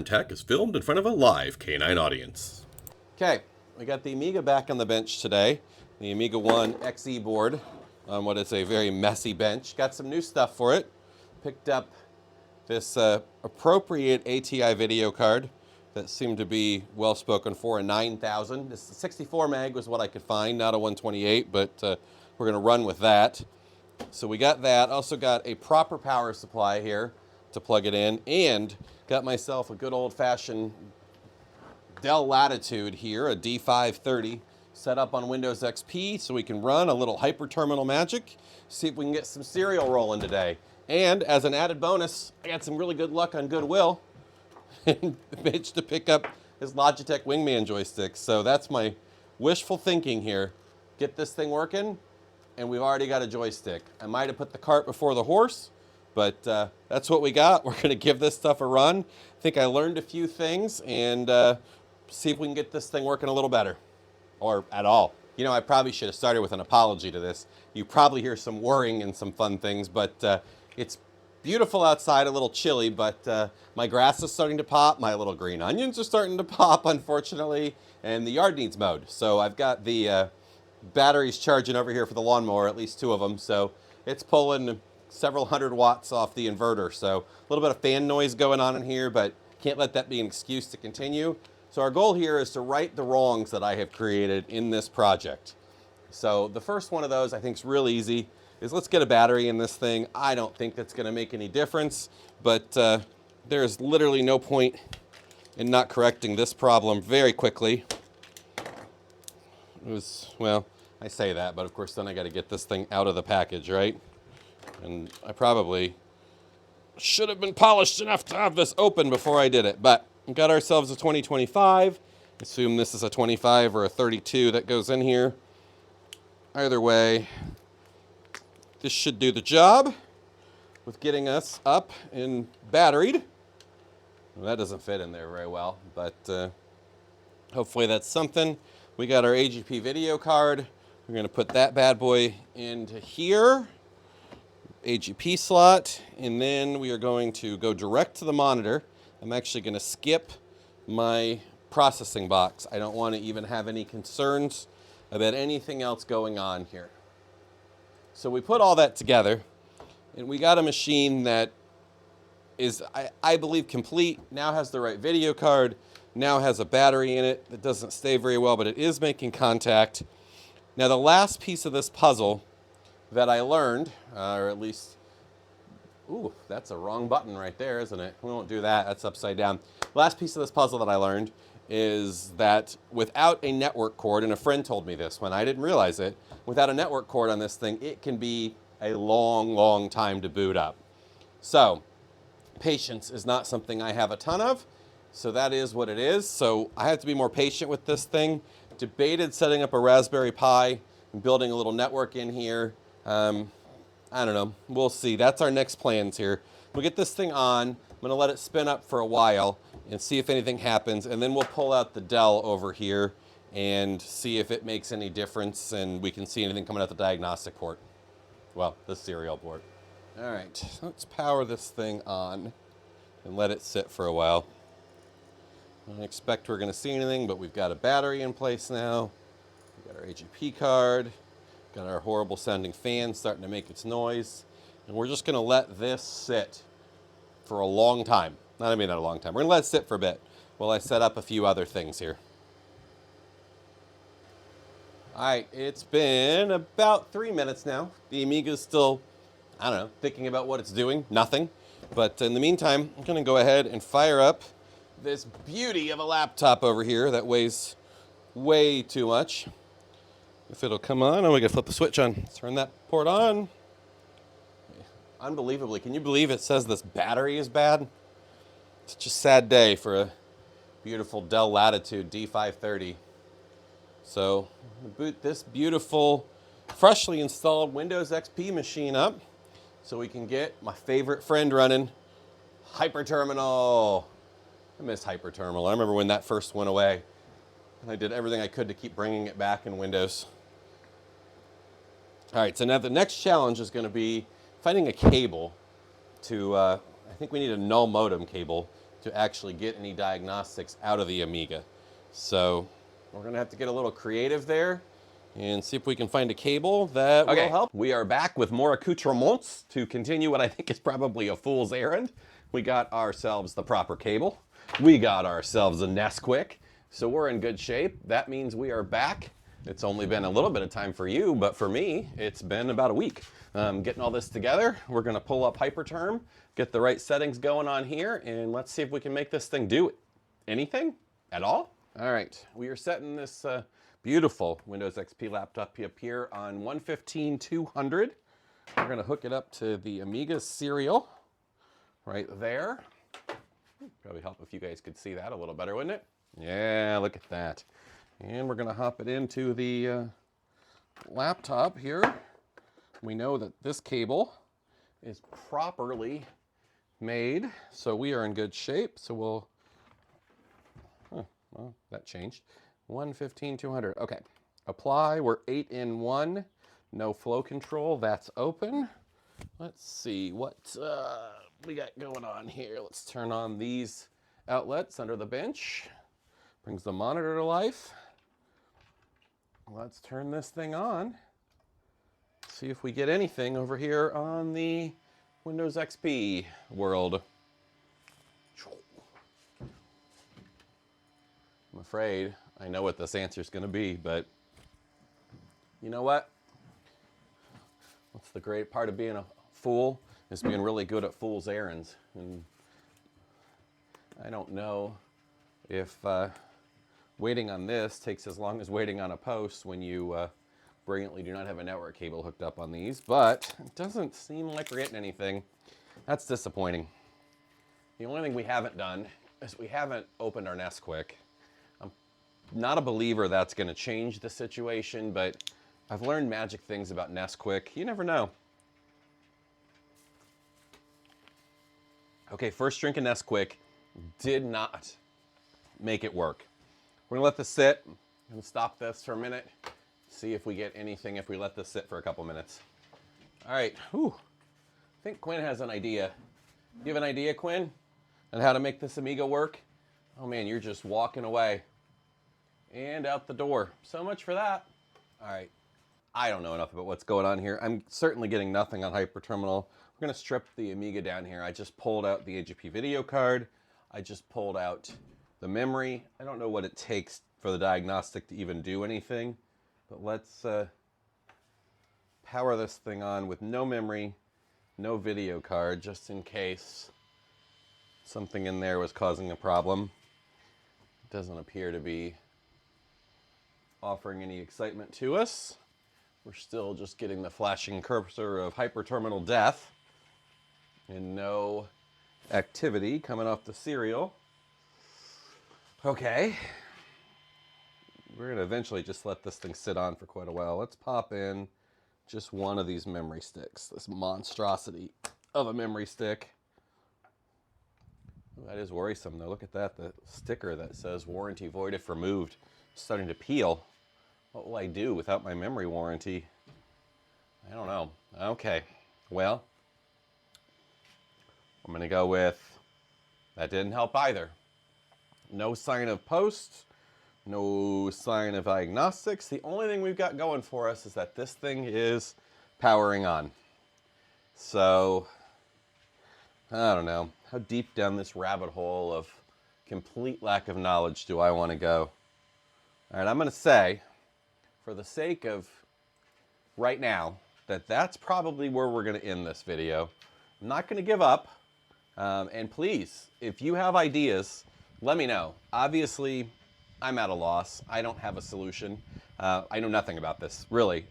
Tech is filmed in front of a live K9 audience. Okay, we got the Amiga back on the bench today. The AmigaOne XE board on what is a very messy bench. Got some new stuff for it. Picked up this appropriate ATI video card that seemed to be well spoken for, a 9000. This 64 meg was what I could find, not a 128, but we're gonna run with that. So we got that. Also got a proper power supply here to plug it in, and got myself a good old-fashioned Dell Latitude here, a D530, set up on Windows XP so we can run a little HyperTerminal magic, see if we can get some serial rolling today. And as an added bonus, I got some really good luck on Goodwill and managed to pick up his Logitech Wingman joystick. So that's my wishful thinking here. Get this thing working, and we've already got a joystick. I might have put the cart before the horse, but that's what we got. We're gonna give this stuff a run. I think I learned a few things, and see if we can get this thing working a little better, or at all. You know, I probably should have started with an apology to this. You probably hear some whirring and some fun things, but it's beautiful outside, a little chilly, but my grass is starting to pop. My little green onions are starting to pop, unfortunately, and the yard needs mowed. So I've got the batteries charging over here for the lawnmower, at least 2 of them. So it's pulling several hundred watts off the inverter. So a little bit of fan noise going on in here, but can't let that be an excuse to continue. So our goal here is to right the wrongs that I have created in this project. So the first one of those I think is real easy, is let's get a battery in this thing. I don't think that's gonna make any difference, but there's literally no point in not correcting this problem very quickly. It was, well, I say that, but of course then I gotta get this thing out of the package, right? And I probably should have been polished enough to have this open before I did it, but we got ourselves a 2025. Assume this is a 25 or a 32 that goes in here. Either way, this should do the job with getting us up and batteried. Well, that doesn't fit in there very well, but hopefully that's something. We got our AGP video card. We're gonna put that bad boy into here, AGP slot, and then we are going to go direct to the monitor. I'm actually gonna skip my processing box. I don't wanna even have any concerns about anything else going on here. So we put all that together, and we got a machine that is, I believe, complete, now has the right video card, now has a battery in it that doesn't stay very well, but it is making contact. Now the last piece of this puzzle that I learned, or at least, ooh, that's a wrong button right there, isn't it? We won't do that, that's upside down. Last piece of this puzzle that I learned is that without a network cord, and a friend told me this when I didn't realize it, without a network cord on this thing, it can be a long, long time to boot up. So, patience is not something I have a ton of, so that is what it is. So I have to be more patient with this thing. Debated setting up a Raspberry Pi and building a little network in here. I don't know, we'll see. That's our next plans here. We'll get this thing on. I'm gonna let it spin up for a while and see if anything happens, and then we'll pull out the Dell over here and see if it makes any difference and we can see anything coming out the diagnostic port. Well, the serial port. All right, let's power this thing on and let it sit for a while. I don't expect we're gonna see anything, but we've got a battery in place now. We've got our AGP card, got our horrible sounding fan starting to make its noise, and we're just gonna let this sit for a long time. Not a long time. We're gonna let it sit for a bit while I set up a few other things here. All right, it's been about 3 minutes now. The Amiga's still, I don't know, thinking about what it's doing, nothing. But in the meantime, I'm gonna go ahead and fire up this beauty of a laptop over here that weighs way too much. If it'll come on, oh, we gotta flip the switch on. Turn that port on. Unbelievably, can you believe it says this battery is bad? It's just a sad day for a beautiful Dell Latitude D530. So, boot this beautiful, freshly installed Windows XP machine up so we can get my favorite friend running, HyperTerminal. I miss HyperTerminal. I remember when that first went away, and I did everything I could to keep bringing it back in Windows. All right, so now the next challenge is going to be finding a cable to, I think we need a null modem cable to actually get any diagnostics out of the Amiga. So we're gonna have to get a little creative there and see if we can find a cable that will help. We are back with more accoutrements to continue what I think is probably a fool's errand. We got ourselves the proper cable. We got ourselves a Nesquik. So we're in good shape. That means we are back. It's only been a little bit of time for you, but for me, it's been about a week. Getting all this together, we're gonna pull up HyperTerm, get the right settings going on here, and let's see if we can make this thing do anything at all. All right, we are setting this beautiful Windows XP laptop up here on 115-200. We're gonna hook it up to the Amiga serial right there. Probably help if you guys could see that a little better, wouldn't it? Yeah, look at that. And we're gonna hop it into the laptop here. We know that this cable is properly made, so we are in good shape. So we'll, well, that changed. 115-200, okay. Apply, we're 8-in-1, no flow control, that's open. Let's see what we got going on here. Let's turn on these outlets under the bench. Brings the monitor to life. Let's turn this thing on. See if we get anything over here on the Windows XP world. I'm afraid I know what this answer is going to be, but you know what? What's the great part of being a fool is being really good at fool's errands. And I don't know if waiting on this takes as long as waiting on a post when you brilliantly do not have a network cable hooked up on these, but it doesn't seem like we're getting anything. That's disappointing. The only thing we haven't done is we haven't opened our Nesquik. I'm not a believer that's going to change the situation, but I've learned magic things about Nesquik. You never know. Okay, first drink of Nesquik did not make it work. We're gonna let this sit. I'm gonna stop this for a minute, see if we get anything if we let this sit for a couple minutes. All right, whew. I think Quinn has an idea. You have an idea, Quinn, on how to make this Amiga work? Oh man, you're just walking away and out the door. So much for that. All right, I don't know enough about what's going on here. I'm certainly getting nothing on HyperTerminal. We're gonna strip the Amiga down here. I just pulled out the AGP video card. I just pulled out the memory. I don't know what it takes for the diagnostic to even do anything, but let's power this thing on with no memory, no video card, just in case something in there was causing a problem. It doesn't appear to be offering any excitement to us. We're still just getting the flashing cursor of HyperTerminal death and no activity coming off the serial. Okay, we're gonna eventually just let this thing sit on for quite a while. Let's pop in just one of these memory sticks, this monstrosity of a memory stick. That is worrisome though. Look at that, the sticker that says warranty void if removed, starting to peel. What will I do without my memory warranty? I don't know. Okay, well, I'm gonna go with, that didn't help either. No sign of post, no sign of diagnostics. The only thing we've got going for us is that this thing is powering on. So, I don't know. How deep down this rabbit hole of complete lack of knowledge do I want to go? All right, I'm going to say, for the sake of right now, that that's probably where we're going to end this video. I'm not going to give up. And please, if you have ideas, let me know. Obviously, I'm at a loss. I don't have a solution. I know nothing about this, really.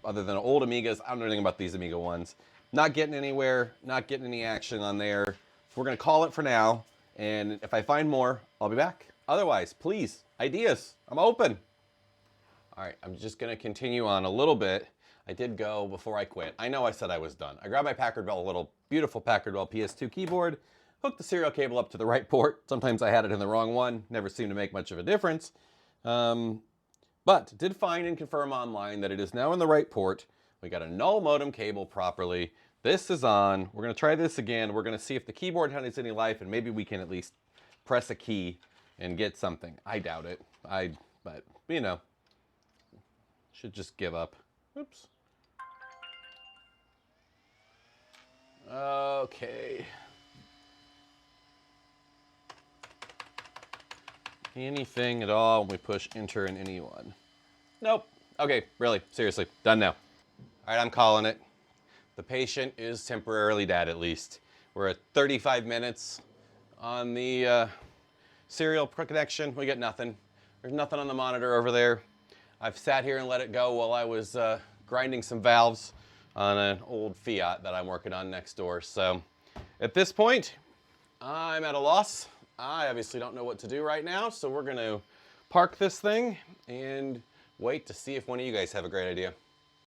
Other than old Amigas, I don't know anything about these Amiga ones. Not getting anywhere, not getting any action on there. So we're gonna call it for now. And if I find more, I'll be back. Otherwise, please, ideas, I'm open. All right, I'm just gonna continue on a little bit. I did go before I quit. I know I said I was done. I grabbed my Packard Bell, a little beautiful Packard Bell PS2 keyboard, hooked the serial cable up to the right port. Sometimes I had it in the wrong one. Never seemed to make much of a difference. But did find and confirm online that it is now in the right port. We got a null modem cable properly. This is on. We're going to try this again. We're going to see if the keyboard has any life, and maybe we can at least press a key and get something. I doubt it. But you know, should just give up. Oops. Okay. Anything at all when we push enter in anyone? Nope. Okay, really, seriously, done now. All right, I'm calling it. The patient is temporarily dead, at least. We're at 35 minutes on the serial connection. We get nothing. There's nothing on the monitor over there. I've sat here and let it go while I was grinding some valves on an old Fiat that I'm working on next door. So at this point, I'm at a loss. I obviously don't know what to do right now, so we're gonna park this thing and wait to see if one of you guys have a great idea.